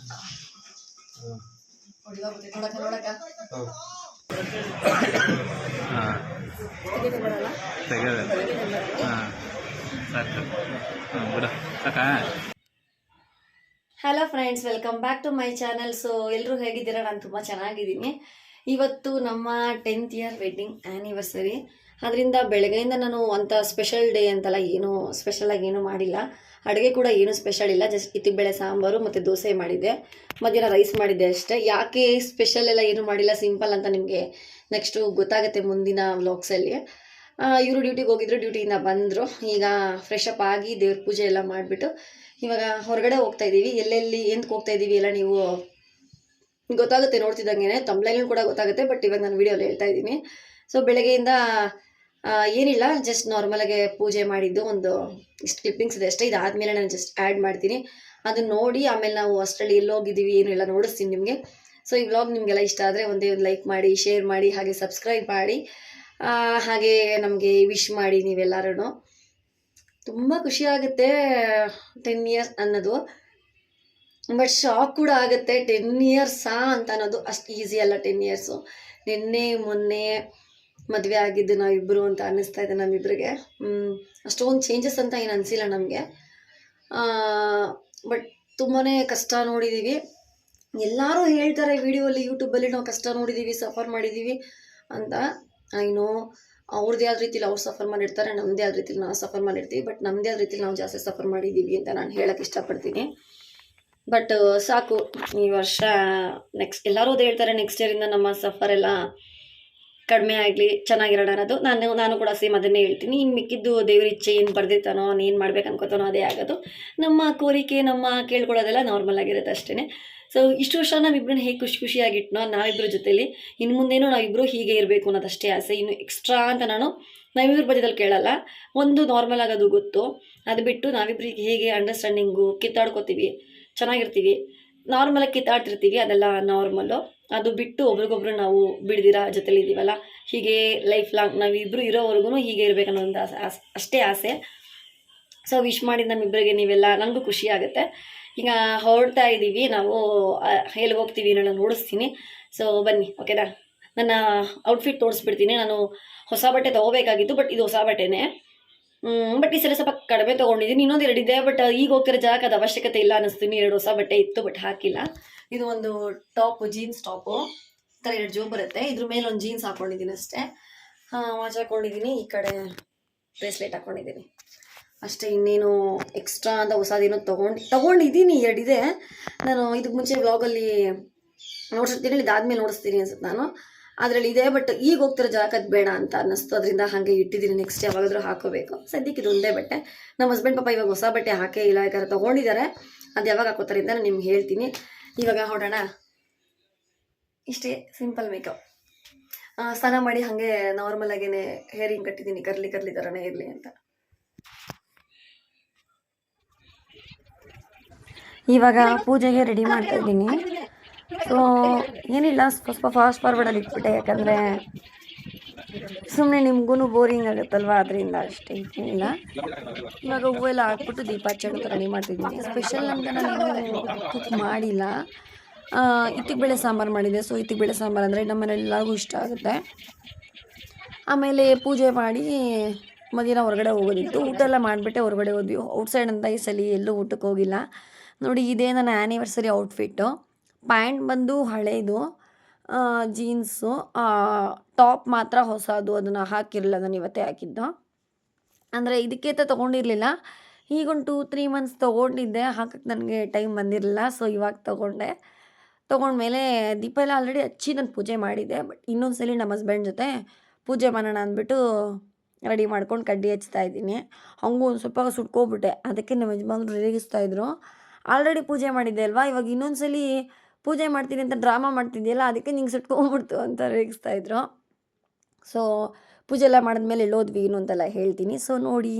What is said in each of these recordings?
Hello friends, welcome back to my channel. So ಎಲ್ಲರೂ ಹೇಗಿದ್ದೀರಾ? ನಾನು ತುಂಬ ಚೆನ್ನಾಗಿದ್ದೀನಿ. ಇವತ್ತು ನಮ್ಮ 10th ಇಯರ್ ವೆಡ್ಡಿಂಗ್ ಆ್ಯನಿವರ್ಸರಿ. ಅದರಿಂದ ಬೆಳಗ್ಗೆಯಿಂದ ನಾನು ಅಂಥ ಸ್ಪೆಷಲ್ ಡೇ ಅಂತಲ್ಲ, ಏನೂ ಸ್ಪೆಷಲಾಗಿ ಏನೂ ಮಾಡಿಲ್ಲ. ಅಡುಗೆ ಕೂಡ ಏನೂ ಸ್ಪೆಷಲ್ ಇಲ್ಲ. ಜಸ್ಟ್ ಇತ್ತಿಬೇಳೆ ಸಾಂಬಾರು ಮತ್ತು ದೋಸೆ ಮಾಡಿದ್ದೆ, ಮಧ್ಯಾಹ್ನ ರೈಸ್ ಮಾಡಿದ್ದೆ ಅಷ್ಟೇ. ಯಾಕೆ ಸ್ಪೆಷಲ್ ಎಲ್ಲ ಏನೂ ಮಾಡಿಲ್ಲ, ಸಿಂಪಲ್ ಅಂತ ನಿಮಗೆ ನೆಕ್ಸ್ಟು ಗೊತ್ತಾಗುತ್ತೆ ಮುಂದಿನ ವ್ಲಾಗ್ಸಲ್ಲಿ. ಇವರು ಡ್ಯೂಟಿಗೆ ಹೋಗಿದ್ರು, ಡ್ಯೂಟಿಯಿಂದ ಬಂದರು. ಈಗ ಫ್ರೆಶ್ ಅಪ್ ಆಗಿ ದೇವ್ರ ಪೂಜೆ ಎಲ್ಲ ಮಾಡಿಬಿಟ್ಟು ಇವಾಗ ಹೊರಗಡೆ ಹೋಗ್ತಾ ಇದ್ದೀವಿ. ಎಲ್ಲೆಲ್ಲಿ ಎಂತಕ್ಕೆ ಹೋಗ್ತಾ ಇದ್ದೀವಿ ಎಲ್ಲ ನೀವು ಗೊತ್ತಾಗುತ್ತೆ ನೋಡ್ತಿದ್ದಂಗೆ, ತಮ್ಲೈನ್ ಕೂಡ ಗೊತ್ತಾಗುತ್ತೆ. ಬಟ್ ಇವಾಗ ನಾನು ವಿಡಿಯೋಲಿ ಹೇಳ್ತಾ ಇದ್ದೀನಿ. ಸೊ ಬೆಳಗ್ಗೆಯಿಂದ ಏನಿಲ್ಲ, ಜಸ್ಟ್ ನಾರ್ಮಲಾಗೆ ಪೂಜೆ ಮಾಡಿದ್ದು ಒಂದು ಇಷ್ಟು ಕ್ಲಿಪ್ಪಿಂಗ್ಸ್ ಇದೆ ಅಷ್ಟೇ. ಇದಾದಮೇಲೆ ನಾನು ಜಸ್ಟ್ ಆ್ಯಡ್ ಮಾಡ್ತೀನಿ, ಅದನ್ನ ನೋಡಿ ಆಮೇಲೆ ನಾವು ಅಷ್ಟರಲ್ಲಿ ಎಲ್ಲೋಗಿದ್ದೀವಿ ಏನು ಎಲ್ಲ ನೋಡಿಸ್ತೀನಿ ನಿಮಗೆ. ಸೊ ಈ ವ್ಲಾಗ್ ನಿಮಗೆಲ್ಲ ಇಷ್ಟ ಆದರೆ ಒಂದೇ ಒಂದು ಲೈಕ್ ಮಾಡಿ, ಶೇರ್ ಮಾಡಿ, ಹಾಗೆ ಸಬ್ಸ್ಕ್ರೈಬ್ ಮಾಡಿ, ಹಾಗೆ ನಮಗೆ ವಿಶ್ ಮಾಡಿ ನೀವೆಲ್ಲರೂ. ತುಂಬ ಖುಷಿಯಾಗುತ್ತೆ 10 ಇಯರ್ಸ್ ಅನ್ನೋದು. ಬಟ್ ಶಾಕ್ ಕೂಡ ಆಗುತ್ತೆ, 10 ಇಯರ್ಸಾ ಅಂತ ಅನ್ನೋದು. ಅಷ್ಟು ಈಸಿ ಅಲ್ಲ 10 ಇಯರ್ಸು. ನಿನ್ನೆ ಮೊನ್ನೆ ಮದುವೆ ಆಗಿದ್ದು ನಾವಿಬ್ಬರು ಅಂತ ಅನ್ನಿಸ್ತಾ ಇದೆ ನಮ್ಮಿಬ್ಬರಿಗೆ. ಅಷ್ಟೊಂದು ಚೇಂಜಸ್ ಅಂತ ಏನು ಅನಿಸಿಲ್ಲ ನಮಗೆ. ಬಟ್ ತುಂಬಾ ಕಷ್ಟ ನೋಡಿದ್ದೀವಿ. ಎಲ್ಲರೂ ಹೇಳ್ತಾರೆ ವಿಡಿಯೋಲಿ, ಯೂಟ್ಯೂಬಲ್ಲಿ ನಾವು ಕಷ್ಟ ನೋಡಿದ್ದೀವಿ, ಸಫರ್ ಮಾಡಿದ್ದೀವಿ ಅಂತ. ಐನೋ ಅವ್ರದ್ದೇ ಆದ ರೀತಿಲಿ ಅವ್ರು ಸಫರ್ ಮಾಡಿರ್ತಾರೆ, ನಮ್ಮದೇ ಆದ ರೀತಿಲಿ ನಾವು ಸಫರ್ ಮಾಡಿರ್ತೀವಿ. ಬಟ್ ನಮ್ಮದೇ ಆದ ರೀತಿಲಿ ನಾವು ಜಾಸ್ತಿ ಸಫರ್ ಮಾಡಿದ್ದೀವಿ ಅಂತ ನಾನು ಹೇಳೋಕ್ಕೆ ಇಷ್ಟಪಡ್ತೀನಿ. ಬಟ್ ಸಾಕು ಈ ವರ್ಷ, ನೆಕ್ಸ್ಟ್ ಎಲ್ಲರೂ ಅದೇ ಹೇಳ್ತಾರೆ, ನೆಕ್ಸ್ಟ್ ಇಯರಿಂದ ನಮ್ಮ ಸಫರ್ ಎಲ್ಲ ಕಡಿಮೆ ಆಗಲಿ, ಚೆನ್ನಾಗಿರೋಣ ಅನ್ನೋದು. ನಾನು ಕೂಡ ಸೇಮ್ ಅದನ್ನೇ ಹೇಳ್ತೀನಿ. ಇನ್ನು ಮಿಕ್ಕಿದ್ದು ದೇವ್ರ ಇಚ್ಛೆ ಏನು ಬರ್ದಿರ್ತಾನೋ, ಏನು ಮಾಡ್ಬೇಕು ಅನ್ಕೋತಾನೋ ಅದೇ ಆಗೋದು. ನಮ್ಮ ಕೋರಿಕೆ, ನಮ್ಮ ಕೇಳ್ಕೊಳ್ಳೋದೆಲ್ಲ ನಾರ್ಮಲ್ ಆಗಿರುತ್ತೆ ಅಷ್ಟೇ. ಸೊ ಇಷ್ಟು ವರ್ಷ ನಾವಿಬ್ಬರನ್ನ ಹೇಗೆ ಖುಷಿಯಾಗಿಟ್ನೋ ನಾವಿಬ್ಬರ ಜೊತೆಲಿ, ಇನ್ನು ಮುಂದೇನೂ ನಾವಿಬ್ಬರು ಹೀಗೆ ಇರಬೇಕು ಅನ್ನೋದಷ್ಟೇ ಆಸೆ. ಇನ್ನು ಎಕ್ಸ್ಟ್ರಾ ಅಂತ ನಾವಿಬ್ಬರ ಬದಿಯಲ್ಲಿ ಕೇಳಲ್ಲ. ಒಂದು ನಾರ್ಮಲ್ ಆಗೋದು ಗೊತ್ತು, ಅದು ಬಿಟ್ಟು ನಾವಿಬ್ಬರಿಗೆ ಹೇಗೆ ಅಂಡರ್ಸ್ಟ್ಯಾಂಡಿಂಗು, ಕಿತ್ತಾಡ್ಕೋತೀವಿ, ಚೆನ್ನಾಗಿರ್ತೀವಿ, ನಾರ್ಮಲಾಗಿ ಕಿತ್ತಾಡ್ತಿರ್ತೀವಿ, ಅದೆಲ್ಲ ನಾರ್ಮಲ್ಲು. ಅದು ಬಿಟ್ಟು ಒಬ್ರಿಗೊಬ್ರು ನಾವು ಬಿಡ್ದಿರ ಜೊತೆಲಿ ಇದ್ದೀವಲ್ಲ, ಹೀಗೆ ಲೈಫ್ ಲಾಂಗ್ ನಾವಿಬ್ಬರು ಇರೋವರೆಗೂ ಹೀಗೆ ಇರಬೇಕನ್ನೋದು ಅಷ್ಟೇ ಆಸೆ. ಸೊ ವಿಶ್ ಮಾಡಿದ ನಮ್ಮಿಬ್ಬರಿಗೆ ನೀವೆಲ್ಲ, ನನಗೂ ಖುಷಿ ಆಗುತ್ತೆ. ಈಗ ಹೊರಡ್ತಾ ಇದ್ದೀವಿ ನಾವು, ಎಲ್ಲಿಗೆ ಹೋಗ್ತೀವಿ ನಾನು ನೋಡಿಸ್ತೀನಿ. ಸೊ ಬನ್ನಿ, ಓಕೆನಾ? ನನ್ನ ಔಟ್ಫಿಟ್ ತೋರಿಸ್ಬಿಡ್ತೀನಿ. ನಾನು ಹೊಸ ಬಟ್ಟೆ ತೊಗೋಬೇಕಾಗಿತ್ತು, ಬಟ್ ಇದು ಹೊಸ ಬಟ್ಟೆನೇ. ಬಟ್ ಈ ಸಲ ಸ್ವಲ್ಪ ಕಡಿಮೆ ತೊಗೊಂಡಿದ್ದೀನಿ. ಇನ್ನೊಂದು 2 ಇದೆ, ಬಟ್ ಈಗ ಹೋಗ್ತಿರೋ ಜಾಗಕ್ಕೆ ಅದು ಅವಶ್ಯಕತೆ ಇಲ್ಲ ಅನ್ನಿಸ್ತೀನಿ. 2 ಹೊಸ ಬಟ್ಟೆ ಇತ್ತು, ಬಟ್ ಹಾಕಿಲ್ಲ. ಇದು ಒಂದು ಟಾಪು, ಜೀನ್ಸ್ ಟಾಪು, ಈ ಥರ 2 ಜೋಬ್ ಬರುತ್ತೆ. ಇದ್ರ ಮೇಲೆ ಒಂದು ಜೀನ್ಸ್ ಹಾಕ್ಕೊಂಡಿದ್ದೀನಿ ಅಷ್ಟೇ. ವಾಚ್ ಹಾಕ್ಕೊಂಡಿದ್ದೀನಿ, ಈ ಕಡೆ ಬ್ರೇಸ್ಲೆಟ್ ಹಾಕ್ಕೊಂಡಿದ್ದೀನಿ ಅಷ್ಟೇ. ಇನ್ನೇನು ಎಕ್ಸ್ಟ್ರಾ ಅಂತ ಹೊಸದೇನೋ ತೊಗೊಂಡಿದ್ದೀನಿ. 2 ಇದೆ. ನಾನು ಇದಕ್ಕೆ ಮುಂಚೆ ವ್ಲಾಗಲ್ಲಿ ನೋಡ್ಸಿರ್ತೀನಿ, ಇದಾದ್ಮೇಲೆ ನೋಡಿಸ್ತೀನಿ ಅನ್ಸುತ್ತೆ ನಾನು. ಅದರಲ್ಲಿ ಇದೆ, ಬಟ್ ಈಗ ಹೋಗ್ತಿರೋ ಜಾಗಕ್ಕೆ ಅದು ಬೇಡ ಅಂತ ಅನ್ನಿಸ್ತು, ಅದರಿಂದ ಹಾಗೆ ಇಟ್ಟಿದ್ದೀನಿ. ನೆಕ್ಸ್ಟ್ ಯಾವಾಗಾದರೂ ಹಾಕೋಬೇಕು. ಸದ್ಯಕ್ಕೆ ಇದು ಒಂದೇ ಬಟ್ಟೆ. ನಮ್ಮ ಹಸ್ಬೆಂಡ್ ಪಾಪ ಇವಾಗ ಹೊಸ ಬಟ್ಟೆ ಹಾಕೇ ಇಲ್ಲ, ಯಾಕಂದ್ರೆ ತೊಗೊಂಡಿದ್ದಾರೆ. ಅದು ಯಾವಾಗ ಹಾಕೋತಾರೆ ಅಂತ ನಾನು ನಿಮ್ಗೆ ಹೇಳ್ತೀನಿ. ಇವಾಗ ಹೊರಡೋಣ. ಇಷ್ಟೇ ಸಿಂಪಲ್ ಮೇಕಪ್. ಸ್ನಾನ ಮಾಡಿ ಹಾಗೆ ನಾರ್ಮಲ್ ಆಗೇನೆ ಹೇರ್ ಹಿಂಗೆ ಕಟ್ಟಿದ್ದೀನಿ, ಕರ್ಲಿ ಥರನೇ ಇರಲಿ ಅಂತ. ಇವಾಗ ಪೂಜೆಗೆ ರೆಡಿ ಮಾಡ್ತಾ ಇದ್ದೀನಿ. ಸೊ ಏನಿಲ್ಲ, ಸ್ವಲ್ಪ ಫಾಸ್ಟ್ ಫಾರ್ವರ್ಡಲ್ಲಿ ಇಟ್ಬಿಟ್ಟೆ, ಯಾಕಂದರೆ ಸುಮ್ಮನೆ ನಿಮಗೂ ಬೋರಿಂಗ್ ಆಗುತ್ತಲ್ವ, ಅದರಿಂದ ಅಷ್ಟೇ. ಏನಿಲ್ಲ, ಇವಾಗ ಹೂವೆಲ್ಲ ಹಾಕ್ಬಿಟ್ಟು ದೀಪ ಹಚ್ಚೋಕೆ ರೆಡಿ ಮಾಡ್ತಿದ್ದೀನಿ. ಸ್ಪೆಷಲ್ ಅಂತ ನಾನು ಕುಕ್ ಮಾಡಿಲ್ಲ. ಇತ್ತಿಗೆ ಬೇಳೆ ಸಾಂಬಾರು ಮಾಡಿದೆ. ಸೊ ಇತ್ತಿಗೆ ಬೇಳೆ ಸಾಂಬಾರು ಅಂದರೆ ನಮ್ಮ ಮನೆಯೆಲ್ಲರಿಗೂ ಇಷ್ಟ ಆಗುತ್ತೆ. ಆಮೇಲೆ ಪೂಜೆ ಮಾಡಿ ಮಧ್ಯಾಹ್ನ ಹೊರಗಡೆ ಹೋಗೋದಿತ್ತು. ಊಟ ಎಲ್ಲ ಮಾಡಿಬಿಟ್ಟೆ ಹೊರಗಡೆ ಹೋದ್ವಿ. ಔಟ್ಸೈಡ್ ಅಂತ ಈ ಸಲ ಎಲ್ಲೂ ಊಟಕ್ಕೆ ಹೋಗಿಲ್ಲ. ನೋಡಿ, ಇದೇ ನನ್ನ ಆ್ಯನಿವರ್ಸರಿ ಔಟ್ಫಿಟ್ಟು. ಪ್ಯಾಂಟ್ ಬಂದು ಹಳೇದು, ಜೀನ್ಸು, ಟಾಪ್ ಮಾತ್ರ ಹೊಸದು, ಅದನ್ನು ಹಾಕಿರಲಿಲ್ಲ, ನಾನು ಇವತ್ತೇ ಹಾಕಿದ್ದು. ಅಂದರೆ ಇದಕ್ಕೆ ಅಂತ ತೊಗೊಂಡಿರಲಿಲ್ಲ. ಈಗೊಂದು 2-3 ಮಂತ್ಸ್ ತೊಗೊಂಡಿದ್ದೆ, ಹಾಕಕ್ಕೆ ನನಗೆ ಟೈಮ್ ಬಂದಿರಲಿಲ್ಲ. ಸೊ ಇವಾಗ ತೊಗೊಂಡ್ಮೇಲೆ ದೀಪ ಎಲ್ಲ ಆಲ್ರೆಡಿ ಹಚ್ಚಿ ನಾನು ಪೂಜೆ ಮಾಡಿದ್ದೆ. ಬಟ್ ಇನ್ನೊಂದು ಸಲ ನಮ್ಮ ಹಸ್ಬೆಂಡ್ ಜೊತೆ ಪೂಜೆ ಮಾಡೋಣ ಅಂದ್ಬಿಟ್ಟು ರೆಡಿ ಮಾಡ್ಕೊಂಡು ಕಡ್ಡಿ ಹಚ್ತಾ ಇದ್ದೀನಿ. ಹಂಗೂ ಒಂದು ಸ್ವಲ್ಪ ಸುಟ್ಕೊಬಿಟ್ಟೆ, ಅದಕ್ಕೆ ನಮ್ಮ ಯಜಮಾನ್ರು ರೇಗಿಸ್ತಾಯಿದ್ರು. ಆಲ್ರೆಡಿ ಪೂಜೆ ಮಾಡಿದ್ದೆ ಅಲ್ವಾ, ಇವಾಗ ಇನ್ನೊಂದು ಸಲ ಪೂಜೆ ಮಾಡ್ತೀನಿ ಅಂತ ಡ್ರಾಮಾ ಮಾಡ್ತಿದ್ಯಲ್ಲ, ಅದಕ್ಕೆ ನಿಂಗೆ ಸುಟ್ಕೊಂಡ್ಬಿಡ್ತು ಅಂತ ರೇಗಿಸ್ತಾಯಿದ್ರು. ಸೊ ಪೂಜೆ ಎಲ್ಲ ಮಾಡಿದ್ಮೇಲೆ ಎಲ್ಲೋದ್ವಿ ಏನು ಅಂತೆಲ್ಲ ಹೇಳ್ತೀನಿ. ಸೊ ನೋಡಿ.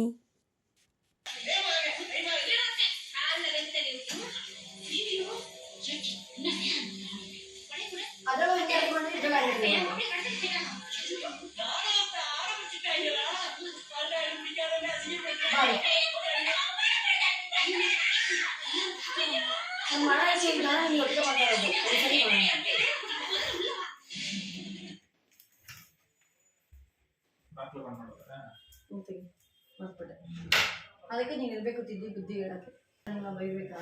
ಅದಕ್ಕೆ ನೀನು ಇರಬೇಕು ತಿದ್ದಿ ಬುದ್ಧಿ ಹೇಳಕ್ಕೆ ಬೈಬೇಕಾ.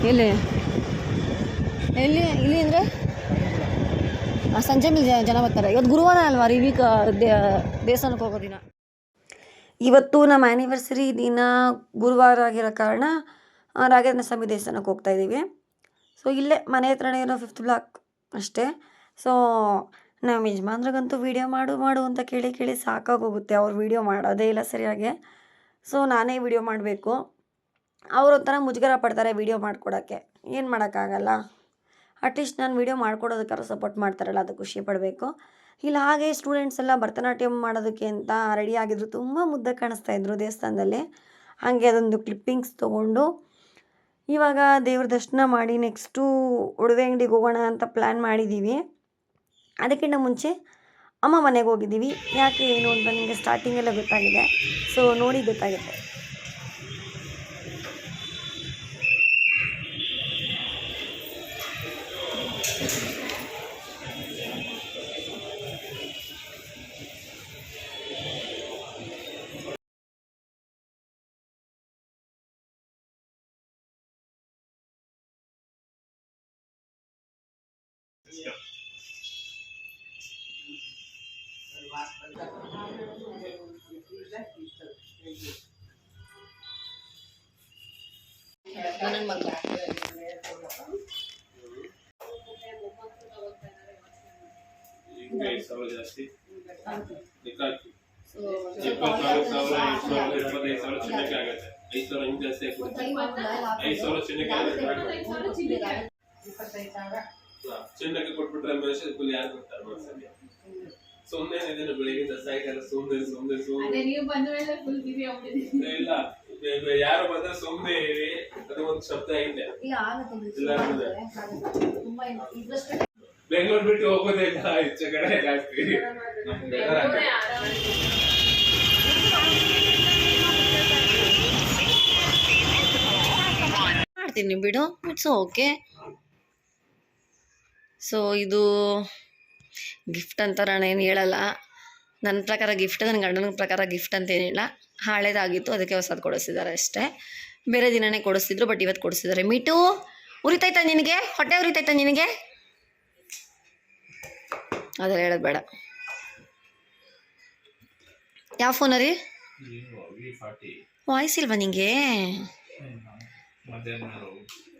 ಎಲ್ಲಿ ಎಲ್ಲಿ ಇಲ್ಲಿ ಅಂದರೆ ಸಂಜೆ ಮೇಲೆ ಜನ ಬರ್ತಾರೆ. ಇವತ್ತು ಗುರುವಾರ ಅಲ್ವಾ ರೀ, ವೀಕ್ ದೇವಸ್ಥಾನಕ್ಕೆ ಹೋಗೋ ದಿನ. ಇವತ್ತು ನಮ್ಮ ಆ್ಯನಿವರ್ಸರಿ ದಿನ ಗುರುವಾರ ಆಗಿರೋ ಕಾರಣ ರಾಘವೇಂದ್ರ ಸ್ವಾಮಿ ದೇವಸ್ಥಾನಕ್ಕೆ ಹೋಗ್ತಾಯಿದ್ದೀವಿ. ಸೊ ಇಲ್ಲೇ ಮನೆ ಹತ್ರನೇ ಇರೋ 5th ಬ್ಲಾಕ್ ಅಷ್ಟೇ. ಸೊ ನಮ್ಮ ಯಜಮಾನ್ರಿಗಂತೂ ವೀಡಿಯೋ ಮಾಡು ಅಂತ ಕೇಳಿ ಸಾಕಾಗೋಗುತ್ತೆ. ಅವ್ರು ವೀಡಿಯೋ ಮಾಡೋದೇ ಇಲ್ಲ ಸರಿಯಾಗಿ. ಸೊ ನಾನೇ ವೀಡಿಯೋ ಮಾಡಬೇಕು. ಅವರೊಂಥರ ಮುಜುಗರ ಪಡ್ತಾರೆ ವೀಡಿಯೋ ಮಾಡಿಕೊಡೋಕ್ಕೆ. ಏನು ಮಾಡೋಕ್ಕಾಗಲ್ಲ. ಅಟ್ಲೀಸ್ಟ್ ನಾನು ವೀಡಿಯೋ ಮಾಡ್ಕೊಡೋದಕ್ಕಾದ್ರೂ ಸಪೋರ್ಟ್ ಮಾಡ್ತಾರಲ್ಲ, ಅದು ಖುಷಿ ಪಡಬೇಕು. ಇಲ್ಲ ಹಾಗೆ ಸ್ಟೂಡೆಂಟ್ಸ್ ಎಲ್ಲ ಭರತನಾಟ್ಯಂ ಮಾಡೋದಕ್ಕೆ ಅಂತ ರೆಡಿಯಾಗಿದ್ರು. ತುಂಬ ಮುದ್ದಾಗಿ ಕಾಣಿಸ್ತಾಯಿದ್ರು ದೇವಸ್ಥಾನದಲ್ಲಿ. ಹಾಗೆ ಅದೊಂದು ಕ್ಲಿಪ್ಪಿಂಗ್ಸ್ ತೊಗೊಂಡು ಇವಾಗ ದೇವ್ರ ದರ್ಶನ ಮಾಡಿ ನೆಕ್ಸ್ಟು ಒಡವೆ ಅಂಗಡಿಗೆ ಹೋಗೋಣ ಅಂತ ಪ್ಲ್ಯಾನ್ ಮಾಡಿದ್ದೀವಿ. ಅದಕ್ಕಿಂತ ಮುಂಚೆ ಅಮ್ಮ ಮನೆಗೆ ಹೋಗಿದ್ದೀವಿ. ಯಾಕೆ ಏನು ಅಂತ ನಿಮಗೆ ಸ್ಟಾರ್ಟಿಂಗೆಲ್ಲ ಗೊತ್ತಾಗಿದೆ. ಸೊ ನೋಡಿ ಗೊತ್ತಾಗುತ್ತೆ. ಜಾಸ್ತಿ 24,000 25,000 ಚಿನ್ನಕ್ಕೆ ಆಗುತ್ತೆ. 5,000 ಹಿಂಗೆ ಜಾಸ್ತಿ ಆಗುತ್ತೆ. 5,000 ಚಿನ್ನಕ್ಕೆ ಆಗುತ್ತೆ. ಚಿನ್ನಕ್ಕೆ ಕೊಟ್ಬಿಟ್ರೆ ಮನುಷ್ಯ ಫುಲ್ ಯಾರು ಕೊಡ್ತಾರೆ ಮನಸ್ಸಲ್ಲಿ. ಸುಮ್ಮನೆ ಇದನ್ನು ಬೆಳಿಗ್ಗೆ ಸಾಯಂಕಾಲ ಸುಮ್ಮನೆ ಇಲ್ಲ, ಯಾರು ಬಂದ್ರೆ ಸುಮ್ಮನೆ ಹೇಳಿ ಅದು ಒಂದು ಶಬ್ದ ಐತೆ. ಬೆಂಗಳೂರು ಬಿಟ್ಟು ಹೋಗೋದೇ ಇಲ್ಲ, ಈಚೆ ಕಡೆ ಜಾಸ್ತಿ. ಮಾಡ್ತೀನಿ ಬಿಡು, ಇಟ್ಸ್ ಓಕೆ. ಸೊ ಇದು ಗಿಫ್ಟ್ ಅಂತಾರೆ ಏನು ಹೇಳಲ್ಲ. ನನ್ನ ಪ್ರಕಾರ ಗಿಫ್ಟ್, ನನ್ನ ಗಂಡನ ಪ್ರಕಾರ ಗಿಫ್ಟ್ ಅಂತೇನಿಲ್ಲ. ಹಳೇದಾಗಿತ್ತು, ಅದಕ್ಕೆ ಹೊಸದು ಕೊಡಿಸಿದ್ದಾರೆ ಅಷ್ಟೇ. ಬೇರೆ ದಿನವೇ ಕೊಡಿಸ್ತಿದ್ರು, ಬಟ್ ಇವತ್ತು ಕೊಡಿಸಿದ್ದಾರೆ. ಮೀಟು ಉರಿತೈತಾ ನಿನಗೆ? ಹೊಟ್ಟೆ ಉರಿತೈತಾ ನಿನಗೆ? ಅದೆಲ್ಲ ಹೇಳೋದು ಬೇಡ. ಯಾವ ಫೋನ ರೀ? ವಾಯ್ಸ್ ಇಲ್ವಾ ನಿಂಗೆ?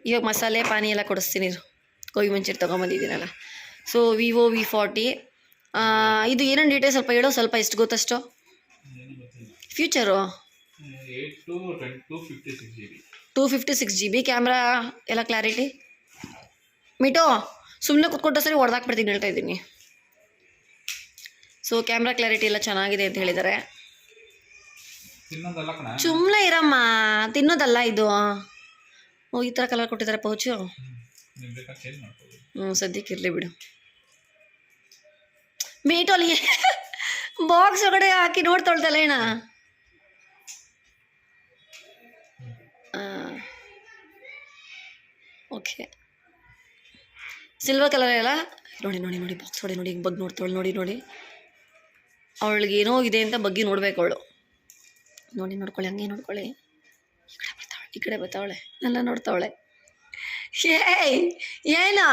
ಇವಾಗ ಮಸಾಲೆ ಪಾನಿ ಎಲ್ಲ ಕೊಡಿಸ್ತೀನಿ, ಗೋಬಿ ಮಂಚೂರಿ ತೊಗೊಂಬಂದಿದ್ದೀನಲ್ಲ. So Vivo V40. ಇದು ಏನೇನು ಡೀಟೇಲ್ಸ್ ಸ್ವಲ್ಪ ಹೇಳೋ, ಸ್ವಲ್ಪ ಎಷ್ಟು ಗೊತ್ತಷ್ಟು. ಫ್ಯೂಚರು 256 GB ಕ್ಯಾಮ್ರಾ ಎಲ್ಲ ಕ್ಲಾರಿಟಿ. ಮಿಟೋ ಸುಮ್ಮನೆ ಕೂತ್ಕೊಟ್ಟ ಸರಿ ಹೊಡೆದಾಕ್ಬಿಡ್ತೀನಿ, ಹೇಳ್ತಾ ಇದ್ದೀನಿ. ಸೊ ಕ್ಯಾಮ್ರಾ ಕ್ಲಾರಿಟಿ ಎಲ್ಲ ಚೆನ್ನಾಗಿದೆ ಅಂತ ಹೇಳಿದ್ದಾರೆ. ಸುಮ್ಮನೆ ಇರಮ್ಮ, ತಿನ್ನೋದಲ್ಲ ಇದು. ಓ ಈ ಥರ ಕಲರ್ ಕೊಟ್ಟಿದ್ದಾರೆ ಪೌಚು. ಸದ್ಯಕ್ಕೆ ಇರಲಿ ಬಿಡು. ಮೀಟೋಲಿ ಬಾಕ್ಸ್ ಒಳಗಡೆ ಹಾಕಿ ನೋಡ್ತೊಳ್ತಲ್ಲ ಏನ. ಓಕೆ ಸಿಲ್ವರ್ ಕಲರ್ ಎಲ್ಲ ನೋಡಿ ನೋಡಿ ನೋಡಿ ಬಾಕ್ಸ್ ನೋಡಿ ನೋಡಿ ಹಿಂಗೆ ಬಗ್ಗೆ ನೋಡ್ತಾವಳು ನೋಡಿ ನೋಡಿ ಅವಳಿಗೆ ಏನೋ ಇದೆ ಅಂತ ಬಗ್ಗೆ ನೋಡ್ಬೇಕು ಅವಳು ನೋಡಿ ನೋಡ್ಕೊಳ್ಳಿ ಹಂಗೆ ನೋಡ್ಕೊಳ್ಳಿ ಈ ಕಡೆ ಬರ್ತಾವಳೆ ಎಲ್ಲ ನೋಡ್ತಾವಳೆ ಏಯ್ ಏನು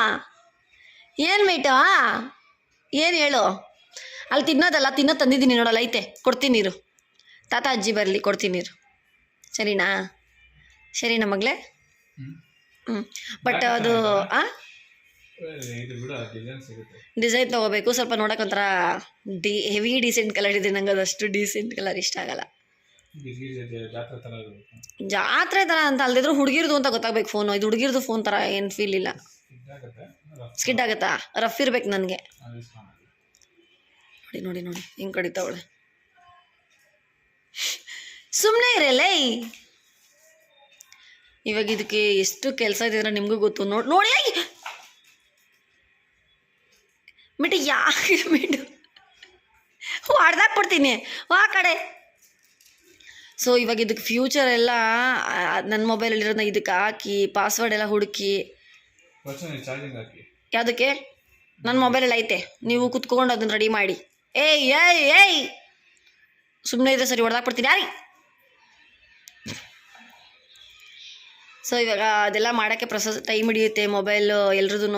ಏನು ಮೇಟಾ ಏನು ಹೇಳು ಅಲ್ಲಿ ತಿನ್ನೋದಲ್ಲ ತಿನ್ನೋದು ತಂದಿದ್ದೀನಿ ನೋಡಲ್ಲ ಐತೆ ಕೊಡ್ತೀನಿ ನೀರು ತಾತ ಅಜ್ಜಿ ಬರಲಿ ಕೊಡ್ತೀನಿ ನೀರು ಸರಿನಾ ಸರಿನಾ ಮಗಳೇ ಬಟ್ ಅದು ಡಿಸೈನ್ ತೊಗೋಬೇಕು ಸ್ವಲ್ಪ ನೋಡೋಕೆ ಒಂಥರ ಹೆವಿ ಡೀಸೆಂಟ್ ಕಲರ್ ಇದೆ ನಂಗೆ ಅದಷ್ಟು ಡೀಸೆಂಟ್ ಕಲರ್ ಇಷ್ಟ ಆಗಲ್ಲ ಜಾತ್ರೆ ಥರ ಅಂತ ಅಲ್ದಿದ್ರು ಹುಡುಗಿರ್ದು ಅಂತ ಗೊತ್ತಾಗ್ಬೇಕು ಫೋನು ಇದು ಹುಡುಗಿರ್ದು ಫೋನ್ ಥರ ಏನು ಫೀಲ್ ಇಲ್ಲ ಸ್ಕಿಡ್ ಆಗುತ್ತಾ ರಫ್ ಇರ್ಬೇಕು ನನಗೆ ನೋಡಿ ನೋಡಿ ನೋಡಿ ಹಿಂಗೆ ಕಡಿತಾವಳೆ ಸುಮ್ಮನೆ ಇರಲ್ಲ ಇವಾಗ ಇದಕ್ಕೆ ಎಷ್ಟು ಕೆಲಸ ಇದೆ ಅಂದ್ರೆ ನಿಮಗೂ ಗೊತ್ತು ನೋಡಿ ಮಿಟ್ಟು ಯಾಕೆ ಮಿಟ್ಟು ಹೊಡೆದಾಕ್ಬಿಡ್ತೀನಿ ಆ ಕಡೆ ಸೊ ಇವಾಗ ಇದಕ್ಕೆ ಫ್ಯೂಚರ್ ಎಲ್ಲ ನನ್ನ ಮೊಬೈಲಲ್ಲಿರೋದನ್ನ ಇದಕ್ಕೆ ಹಾಕಿ ಪಾಸ್ವರ್ಡ್ ಎಲ್ಲ ಹುಡುಕಿ ಯಾವುದಕ್ಕೆ ನನ್ನ ಮೊಬೈಲಲ್ಲಿ ಐತೆ ನೀವು ಕುತ್ಕೊಂಡು ಅದನ್ನು ರೆಡಿ ಮಾಡಿ ಏಯ್ ಏಯ್ ಏಯ್ ಸುಮ್ಮನೆ ಇದ್ರೆ ಸರಿ ಹೊಡೆದಾಕ್ಬಿಡ್ತೀನಿ ಯಾರಿ ಸೊ ಇವಾಗ ಅದೆಲ್ಲ ಮಾಡೋಕ್ಕೆ ಪ್ರೊಸೆಸ್ ಟೈಮ್ ಹಿಡಿಯುತ್ತೆ ಮೊಬೈಲು ಎಲ್ರದ್ದು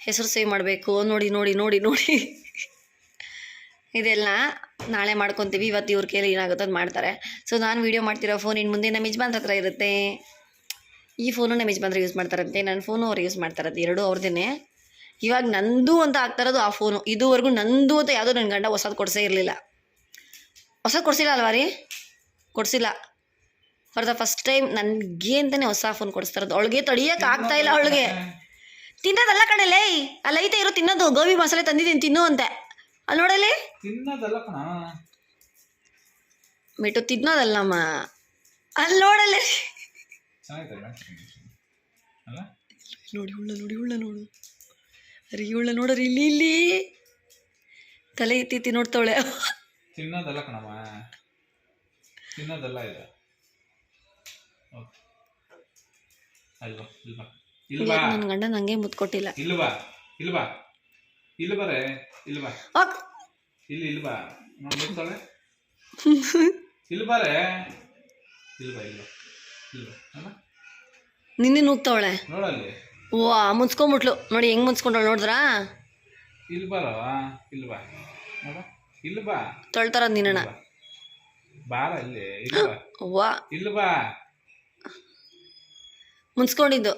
ಹೆಸರು ಸೇವ್ ಮಾಡಬೇಕು ನೋಡಿ ನೋಡಿ ನೋಡಿ ನೋಡಿ ಇದೆಲ್ಲ ನಾಳೆ ಮಾಡ್ಕೊತೀವಿ ಇವತ್ತು ಇವ್ರ ಕೈಲಿ ಏನಾಗುತ್ತೋ ಅದು ಮಾಡ್ತಾರೆ ಸೊ ನಾನು ವೀಡಿಯೋ ಮಾಡ್ತಿರೋ ಫೋನ್ ಇನ್ನು ಮುಂದೆ ನಮ್ಮ ಯಜಮಾನ್ರ ಹತ್ರ ಇರುತ್ತೆ ಈ ಫೋನು ನಮ್ಮ ಯಜಮಾನ್ರು ಯೂಸ್ ಮಾಡ್ತಾರಂತೆ ನನ್ನ ಫೋನು ಅವ್ರು ಯೂಸ್ ಮಾಡ್ತಾರಂತೆ ಎರಡೂ ಅವ್ರದ್ದೇ ಇವಾಗ ನಂದು ಅಂತ ಆಗ್ತಾರದು ಆ ಫೋನು ಇದುವರೆಗೂ ನಂದು ಅಂತ ಯಾವುದೋ ನನ್ನ ಗಂಡ ಹೊಸದು ಕೊಡಿಸೇ ಇರಲಿಲ್ಲ ಹೊಸದು ಕೊಡಿಸಿಲ್ಲ ಅಲ್ವಾ ರೀ ಕೊಡಿಸಿಲ್ಲ ಫಾರ್ ದ ಫಸ್ಟ್ ಟೈಮ್ ನನಗೆ ಅಂತಲೇ ಹೊಸ ಫೋನ್ ಕೊಡಿಸ್ತಾರದು ಅವಳಿಗೆ ತಡಿಯೋಕೆ ಆಗ್ತಾ ಇಲ್ಲ ಅವಳಿಗೆ ತಿನ್ನೋದಲ್ಲ ಕಣಲೇ ಅಲ್ಲೈತೆ ಇರೋ ತಿನ್ನೋದು ಗೋಬಿ ಮಸಾಲೆ ತಂದಿದ್ದೀನಿ ತಿನ್ನು ಅಂತೆ ಅಲ್ಲಿ ನೋಡಲಿ ತಿನ್ನೋದಲ್ಲ ಕಣ ಮಿಟ್ಟು ತಿನ್ನೋದಲ್ಲಮ್ಮ ಅಲ್ಲಿ ನೋಡಲ್ಲಿ ನೋಡಿ ಉಳ್ಳ ನೋಡಿ ಉಳ್ಳ ನೋಡು ಅರಿ ಉಳ್ಳ ನೋಡ್ರಿ ಇಲ್ಲಿ ಇಲ್ಲಿ ತಲೆ ಎತ್ತಿ ನೋಡ್ತಾವಳೆ ತಿನ್ನೋದಲ್ಲ ಕಣಮ್ಮ ತಿನ್ನೋದಲ್ಲ ಇದು ಅಲ್ವಾ ಇಲ್ವಾ ಇಲ್ವಾ ನನ್ನ ಗಂಡ ನಂಗೆ ಮುತ್ತು ಕೊಟ್ಟಿಲ್ಲ ಇಲ್ವಾ ಇಲ್ವಾ ಇಲ್ಲಿ ಬರೇ ಇಲ್ವಾ ಇಲ್ಲಿ ಇಲ್ವಾ ನೋಡ್ತಾಳೆ ಇಲ್ಲಿ ಬರೇ ಇಲ್ವಾ ಇಲ್ವಾ ಇಲ್ವಾ ಅಲ್ಲ ನಿನ್ನೆ ನುಗ್ತಾವಳೆ ನೋಡಲ್ಲಿ ವಾ ಮುನ್ಸ್ಕೊಂಬಿಟ್ಲು ನೋಡಿ ಹೆಂಗ್ ಮುನ್ಸ್ಕೊಂಡವಳು ನೋಡಿದ್ರಾ ಇಲ್ಲಿ ಬರೋ ಇಲ್ವಾ ನೋಡ ಇಲ್ಲಿ ಬಾ ತೊಳ್ತಾರ ನಿನ್ನ ಬಾರ ಇಲ್ಲಿ ಇಲ್ವಾ ವಾ ಇಲ್ವಾ ಮುನ್ಸ್ಕೊಂಡಿದ್ದು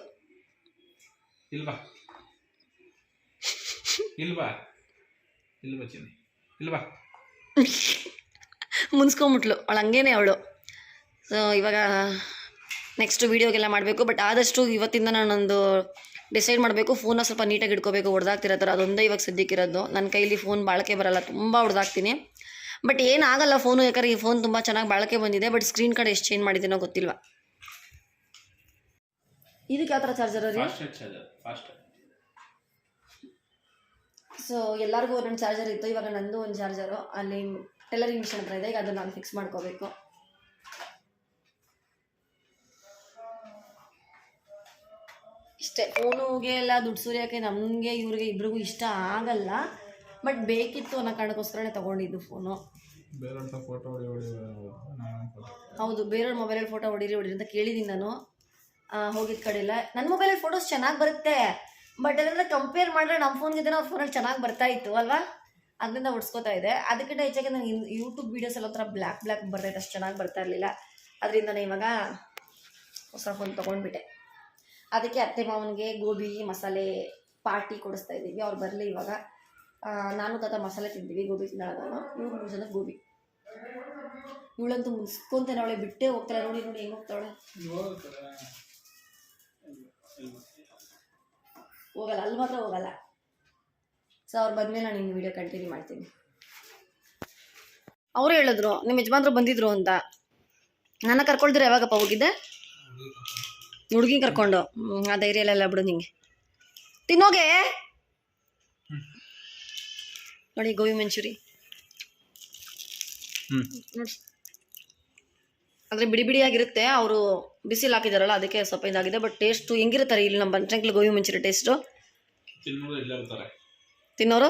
ಇಲ್ವಾ ಇಲ್ವಾ ಇಲ್ವಾ ಚಿನ್ನಿ ಇಲ್ವಾ ಮುನ್ಸ್ಕೊಂಬಿಟ್ಲು ಅವಳು ಹಂಗೇನೆ ಅವಳು ಸೊ ಇವಾಗ ನೆಕ್ಸ್ಟ್ ವೀಡಿಯೋಗೆಲ್ಲ ಮಾಡಬೇಕು ಬಟ್ ಆದಷ್ಟು ಇವತ್ತಿಂದ ನಾನೊಂದು ಡಿಸೈಡ್ ಮಾಡಬೇಕು ಫೋನ್ನ ಸ್ವಲ್ಪ ನೀಟಾಗಿ ಇಟ್ಕೋಬೇಕು ಹೊಡೆದಾಗ್ತಿರೋ ಥರ ಅದೊಂದೇ ಇವಾಗ ಸದ್ಯಕ್ಕಿರೋದು ನನ್ನ ಕೈಲಿ ಫೋನ್ ಬಾಳಿಕೆ ಬರಲ್ಲ ತುಂಬ ಹೊಡೆದಾಗ್ತೀನಿ ಬಟ್ ಏನಾಗಲ್ಲ ಫೋನು ಯಾಕಂದ್ರೆ ಈ ಫೋನ್ ತುಂಬ ಚೆನ್ನಾಗಿ ಬಾಳಿಕೆ ಬಂದಿದೆ ಬಟ್ ಸ್ಕ್ರೀನ್ ಕಾರ್ಡ್ ಎಷ್ಟು ಚೇಂಜ್ ಮಾಡಿದ್ದೀನೋ ಗೊತ್ತಿಲ್ವ ಇದಕ್ಕೆ ಯಾವ ಥರ ಚಾರ್ಜರ್ ರೀ ಸೊ ಎಲ್ಲರಿಗೂ ಒಂದೊಂದು ಚಾರ್ಜರ್ ಇತ್ತು ಇವಾಗ ನಂದು ಒಂದು ಚಾರ್ಜರು ಅಲ್ಲಿ ಟೈಲರಿಂಗ್ ಮಿಷನ್ ಹತ್ರ ಇದೆ ಈಗ ಅದನ್ನು ನಾನು ಫಿಕ್ಸ್ ಮಾಡ್ಕೋಬೇಕು ಇಷ್ಟೇ ಫೋನುಗೆ ಎಲ್ಲ ದುಡ್ಡು ಸುರಿಯೋಕ್ಕೆ ನಮಗೆ ಇವ್ರಿಗೆ ಇಬ್ರಿಗೂ ಇಷ್ಟ ಆಗಲ್ಲ ಬಟ್ ಬೇಕಿತ್ತು ಅನ್ನೋ ಕಾರಣಕ್ಕೋಸ್ಕರನೇ ತೊಗೊಂಡಿದ್ದು ಫೋನು ಹೌದು ಬೇರೆಯವ್ರ ಮೊಬೈಲಲ್ಲಿ ಫೋಟೋ ಹೊಡೀರಿ ಅಂತ ಕೇಳಿದ್ದೀನಿ ನಾನು ಹೋಗಿದ್ದ ಕಡೆ ಎಲ್ಲ ನನ್ನ ಮೊಬೈಲಲ್ಲಿ ಫೋಟೋಸ್ ಚೆನ್ನಾಗಿ ಬರುತ್ತೆ ಬಟ್ ಅದರಿಂದ ಕಂಪೇರ್ ಮಾಡಿದ್ರೆ ನಮ್ಮ ಫೋನ್ಗಿಂತ ಅವ್ರ ಫೋನಲ್ಲಿ ಚೆನ್ನಾಗಿ ಬರ್ತಾ ಇತ್ತು ಅಲ್ವಾ ಅದರಿಂದ ಹೊಡ್ಸ್ಕೊತಾ ಇದೆ ಅದಕ್ಕಿಂತ ಹೆಚ್ಚಾಗಿ ನನಗೆ ಯೂಟ್ಯೂಬ್ ವೀಡಿಯೋಸ್ ಎಲ್ಲ ಒಂಥರ ಬ್ಲ್ಯಾಕ್ ಬರ್ತೈತೆ ಅಷ್ಟು ಚೆನ್ನಾಗಿ ಬರ್ತಾ ಇರಲಿಲ್ಲ ಅದರಿಂದ ಇವಾಗ ಹೊಸ ಫೋನ್ ತೊಗೊಂಡ್ಬಿಟ್ಟೆ ಅದಕ್ಕೆ ಅತ್ತೆ ಮಾವನಿಗೆ ಗೋಬಿ ಮಸಾಲೆ ಪಾರ್ಟಿ ಕೊಡಿಸ್ತಾ ಇದ್ದೀವಿ ಅವ್ರು ಬರಲಿ ಇವಾಗ ನಾನು ತಾತ ಮಸಾಲೆ ತಿಂತೀವಿ ಗೋಬಿ ತಿನ್ನೋಣ ನಾನು ಇವ್ರು 3 ಜನ ಗೋಬಿ ಇವಳಂತೂ ಮುನ್ಸ್ಕೊಂತಾನೆ ಅವಳೆ ಬಿಟ್ಟೇ ಹೋಗ್ತಾಳೆ ನೋಡಿ ನೋಡಿ ಹೆಂಗೆ ಹೋಗ್ತಾವಳೆ ಹೋಗಲ್ಲ ಅಲ್ಲಿ ಮಾತ್ರ ಹೋಗಲ್ಲ ಸೊ ಅವ್ರು ಬಂದಮೇಲೆ ನಾನು ಇನ್ನು ವೀಡಿಯೋ ಕಂಟಿನ್ಯೂ ಮಾಡ್ತೀನಿ ಅವರು ಹೇಳಿದ್ರು ನಿಮ್ಮ ಯಜಮಾನ್ರು ಬಂದಿದ್ರು ಅಂತ ನನ್ನ ಕರ್ಕೊಳ್ದಿರ ಯಾವಾಗಪ್ಪ ಹೋಗಿದ್ದೆ ಹುಡುಗಿ ಕರ್ಕೊಂಡು ಆ ಧೈರ್ಯ ಬಿಡು ನಿಂಗೆ ತಿನ್ನೋಗೆ ನೋಡಿ ಗೋಬಿ ಮಂಚೂರಿ ನೋಡಿ ಅಂದರೆ ಬಿಡಿ ಬಿಡಿಯಾಗಿರುತ್ತೆ ಅವರು ಬಿಸಿಲು ಹಾಕಿದಾರಲ್ಲ ಅದಕ್ಕೆ ಸ್ವಲ್ಪ ಇದಾಗಿದೆ ಬಟ್ ಟೇಸ್ಟು ಹೆಂಗಿರ್ತಾರೆ ಇಲ್ಲಿ ನಮ್ಮ ಬನಶಂಕರಿ ಗೋಬಿ ಮಂಚೂರಿ ಟೇಸ್ಟು ಚಿನ್ನೂರು ಇಲ್ಲೇ ಬರ್ತಾರೆ, ತಿನ್ನೋರು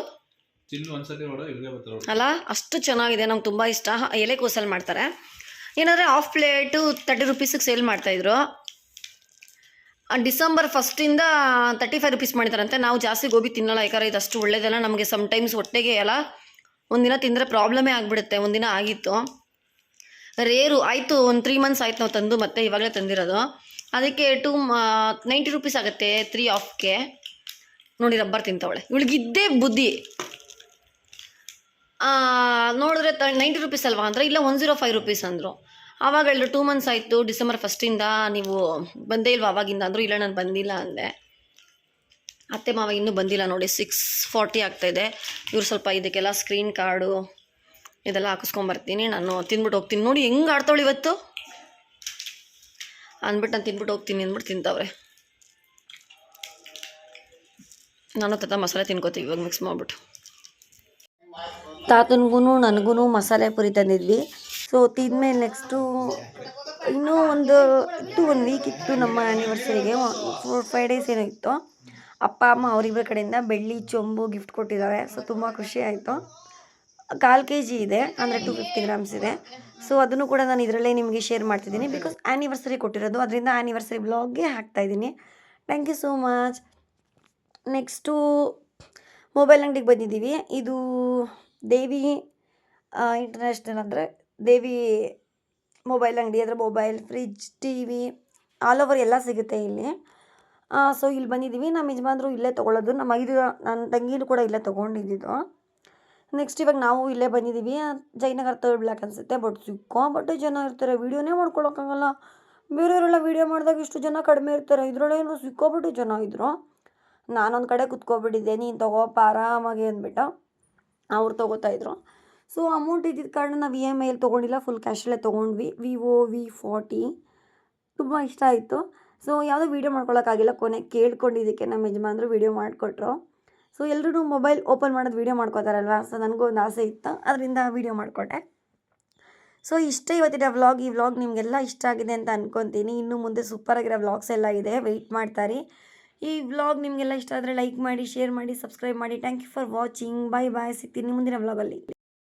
ಚಿನ್ನು ಒಂದ್ಸತಿ ನೋಡೋ ಇಲ್ಲೇ ಬರ್ತಾರೆ ಅವ್ರು. ಅಲ್ಲ, ಅಷ್ಟು ಚೆನ್ನಾಗಿದೆ, ನಂಗೆ ತುಂಬ ಇಷ್ಟ. ಎಲೆಕೋಸಲ್ಲಿ ಮಾಡ್ತಾರೆ. ಏನಂದರೆ ಹಾಫ್ ಪ್ಲೇಟು 30 ರುಪೀಸಿಗೆ ಸೇಲ್ ಮಾಡ್ತಾಯಿದ್ರು. ಡಿಸೆಂಬರ್ 1 35 ರುಪೀಸ್ ಮಾಡಿದಾರಂತೆ. ನಾವು ಜಾಸ್ತಿ ಗೋಬಿ ತಿನ್ನಲ್ಲ, ಯಾಕಂದರೆ ಇದು ಅಷ್ಟು ಒಳ್ಳೇದಲ್ಲ ನಮಗೆ. ಸಮ್ಟೈಮ್ಸ್ ಹೊಟ್ಟೆಗೆ ಎಲ್ಲ ಒಂದಿನ ತಿಂದರೆ ಪ್ರಾಬ್ಲಮೇ ಆಗಿಬಿಡುತ್ತೆ. ಒಂದಿನ ಆಗಿತ್ತು, ರೇರು ಆಯಿತು, ಒಂದು 3 ಮಂತ್ಸ್ ಆಯ್ತು ನಾವು ತಂದು, ಮತ್ತೆ ಇವಾಗಲೇ ತಂದಿರೋದು. ಅದಕ್ಕೆ 90 ರುಪೀಸ್ ಆಗುತ್ತೆ 3 ಆಫ್ಗೆ. ನೋಡಿ ರಬ್ಬರ್ ತಿಂತವಳೆ, ಇವಳಿಗಿದ್ದೇ ಬುದ್ಧಿ. ನೋಡಿದ್ರೆ 90 ರುಪೀಸ್ ಅಲ್ವಾ ಅಂದರೆ, ಇಲ್ಲ 105 ರುಪೀಸ್ ಅಂದರು. ಆವಾಗ ಹೇಳಿದ್ರು 2 ಮಂತ್ಸ್ ಆಯಿತು, ಡಿಸೆಂಬರ್ 1 ನೀವು ಬಂದೇ ಇಲ್ವಾ ಅವಾಗಿಂದ ಅಂದರು. ಇಲ್ಲ ನಾನು ಬಂದಿಲ್ಲ ಅಂದೆ. ಅತ್ತೆ ಮಾವ ಇನ್ನೂ ಬಂದಿಲ್ಲ ನೋಡಿ, 6:40 ಆಗ್ತಾಯಿದೆ. ಇವ್ರು ಸ್ವಲ್ಪ ಇದಕ್ಕೆಲ್ಲ ಸ್ಕ್ರೀನ್ ಕಾರ್ಡು ಇದೆಲ್ಲ ಹಾಕಿಸ್ಕೊಂಬರ್ತೀನಿ, ನಾನು ತಿಂದ್ಬಿಟ್ಟು ಹೋಗ್ತೀನಿ. ನೋಡಿ ಹೆಂಗೆ ಆಡ್ತಾವಳು ಇವತ್ತು ಅಂದ್ಬಿಟ್ಟು, ನಾನು ತಿಂದ್ಬಿಟ್ಟು ಹೋಗ್ತೀನಿ ಅಂದ್ಬಿಟ್ಟು ತಿಂತವ್ರೆ. ನಾನು ತಾತ ಮಸಾಲೆ ತಿನ್ಕೋತೀವಿ ಇವಾಗ ಮಿಕ್ಸ್ ಮಾಡಿಬಿಟ್ಟು. ತಾತನಿಗೂ ನನಗೂ ಮಸಾಲೆ ಪುರಿ ತಂದಿದ್ವಿ. ಸೊ ತಿಂದಮೇಲೆ ನೆಕ್ಸ್ಟು ಇನ್ನೂ ಒಂದು ವೀಕ್ ಇತ್ತು ನಮ್ಮ ಆ್ಯನಿವರ್ಸರಿಗೆ. 4-5 ಡೇಸ್ ಏನೋ ಇತ್ತು. ಅಪ್ಪ ಅಮ್ಮ ಅವರಿಬ್ಬರ ಕಡೆಯಿಂದ ಬೆಳ್ಳಿ ಚೊಂಬು ಗಿಫ್ಟ್ ಕೊಟ್ಟಿದ್ದಾರೆ. ಸೊ ತುಂಬ ಖುಷಿ ಆಯಿತು. 1/4 kg ಇದೆ, ಅಂದರೆ 250 ಗ್ರಾಮ್ಸ್ ಇದೆ. ಸೊ ಅದನ್ನು ಕೂಡ ನಾನು ಇದರಲ್ಲೇ ನಿಮಗೆ ಶೇರ್ ಮಾಡ್ತಿದ್ದೀನಿ, ಬಿಕಾಸ್ ಆ್ಯನಿವರ್ಸರಿ ಕೊಟ್ಟಿರೋದು, ಅದರಿಂದ ಆ್ಯನಿವರ್ಸರಿ ಬ್ಲಾಗ್ಗೆ ಹಾಕ್ತಾಯಿದ್ದೀನಿ. Thank you so much. Next mobile ಅಂಗಡಿಗೆ ಬಂದಿದ್ದೀವಿ. ಇದು ದೇವಿ ಇಂಟರ್ನ್ಯಾಷನಲ್, ಅಂದರೆ ದೇವಿ ಮೊಬೈಲ್ ಅಂಗಡಿ. ಅದರ mobile, fridge, TV all over ಎಲ್ಲ ಸಿಗುತ್ತೆ ಇಲ್ಲಿ. ಸೊ ಇಲ್ಲಿ ಬಂದಿದ್ದೀವಿ. ನಮ್ಮ ಯಜಮಾನ್ರು ಇಲ್ಲೇ ತೊಗೊಳ್ಳೋದು, ನನ್ನ ತಂಗಿನೂ ಕೂಡ ಇಲ್ಲೇ ತೊಗೊಂಡಿದ್ದು. ನೆಕ್ಸ್ಟ್ ಇವಾಗ ನಾವು ಇಲ್ಲೇ ಬಂದಿದ್ದೀವಿ. ಜಯನಗರ 3rd ಬ್ಲಾಕ್ ಅನಿಸುತ್ತೆ. ಬಟ್ ಸಿಕ್ಕಾಪಟ್ಟೆ ಜನ ಇರ್ತಾರೆ, ವೀಡಿಯೋನೇ ಮಾಡ್ಕೊಳಕ್ಕಾಗಲ್ಲ. ಬೇರೆಯವರೆಲ್ಲ ವೀಡಿಯೋ ಮಾಡಿದಾಗ ಇಷ್ಟು ಜನ ಕಡಿಮೆ ಇರ್ತಾರೆ, ಇದರಲ್ಲೇನೋ ಸಿಕ್ಕಾಪಟ್ಟೆ ಜನ ಇದ್ದರು. ನಾನೊಂದು ಕಡೆ ಕುತ್ಕೊಬಿಟ್ಟಿದ್ದೆ, ನೀನು ತೊಗೋಪ್ಪ ಆರಾಮಾಗಿ ಅಂದ್ಬಿಟ್ಟು ಅವ್ರು ತೊಗೋತಾಯಿದ್ರು. ಸೊ ಅಮೌಂಟ್ ಇದ್ದಿದ್ದ ಕಾರಣ ನಾವು EMIಯಲ್ಲಿ ತೊಗೊಂಡಿಲ್ಲ, ಫುಲ್ ಕ್ಯಾಶಲ್ಲೇ ತೊಗೊಂಡ್ವಿ. Vivo V40 ತುಂಬ ಇಷ್ಟ ಆಯಿತು. ಸೊ ಯಾವುದೋ ವೀಡಿಯೋ ಮಾಡ್ಕೊಳಕ್ಕಾಗಿಲ್ಲ, ಕೊನೆಗೆ ಕೇಳ್ಕೊಂಡಿದ್ದಕ್ಕೆ ನಮ್ಮ ಯಜಮಾನ್ರು ವೀಡಿಯೋ ಮಾಡಿಕೊಟ್ರು. ಸೊ ಎಲ್ಲರೂ ಮೊಬೈಲ್ ಓಪನ್ ಮಾಡೋದು ವೀಡಿಯೋ ಮಾಡ್ಕೋತಾರಲ್ವ, ಸೊ ನನಗೂ ಒಂದು ಆಸೆ ಇತ್ತು, ಅದರಿಂದ ವೀಡಿಯೋ ಮಾಡಿಕೊಟ್ಟೆ. ಸೊ ಇಷ್ಟೇ ಇವತ್ತಿನ ವ್ಲಾಗ್. ಈ ವ್ಲಾಗ್ ನಿಮಗೆಲ್ಲ ಇಷ್ಟ ಆಗಿದೆ ಅಂತ ಅಂದ್ಕೊತೀನಿ. ಇನ್ನು ಮುಂದೆ ಸೂಪರಾಗಿರೋ ವ್ಲಾಗ್ಸ್ ಎಲ್ಲ ಇದೆ, ವೆಯ್ಟ್ ಮಾಡ್ತಾರೆ. ಈ ವ್ಲಾಗ್ ನಿಮಗೆಲ್ಲ ಇಷ್ಟ ಆದರೆ ಲೈಕ್ ಮಾಡಿ, ಶೇರ್ ಮಾಡಿ, ಸಬ್ಸ್ಕ್ರೈಬ್ ಮಾಡಿ. Thank you for watching. Bye bye. ಸಿಗ್ತೀನಿ ಮುಂದಿನ ವ್ಲಾಗಲ್ಲಿ.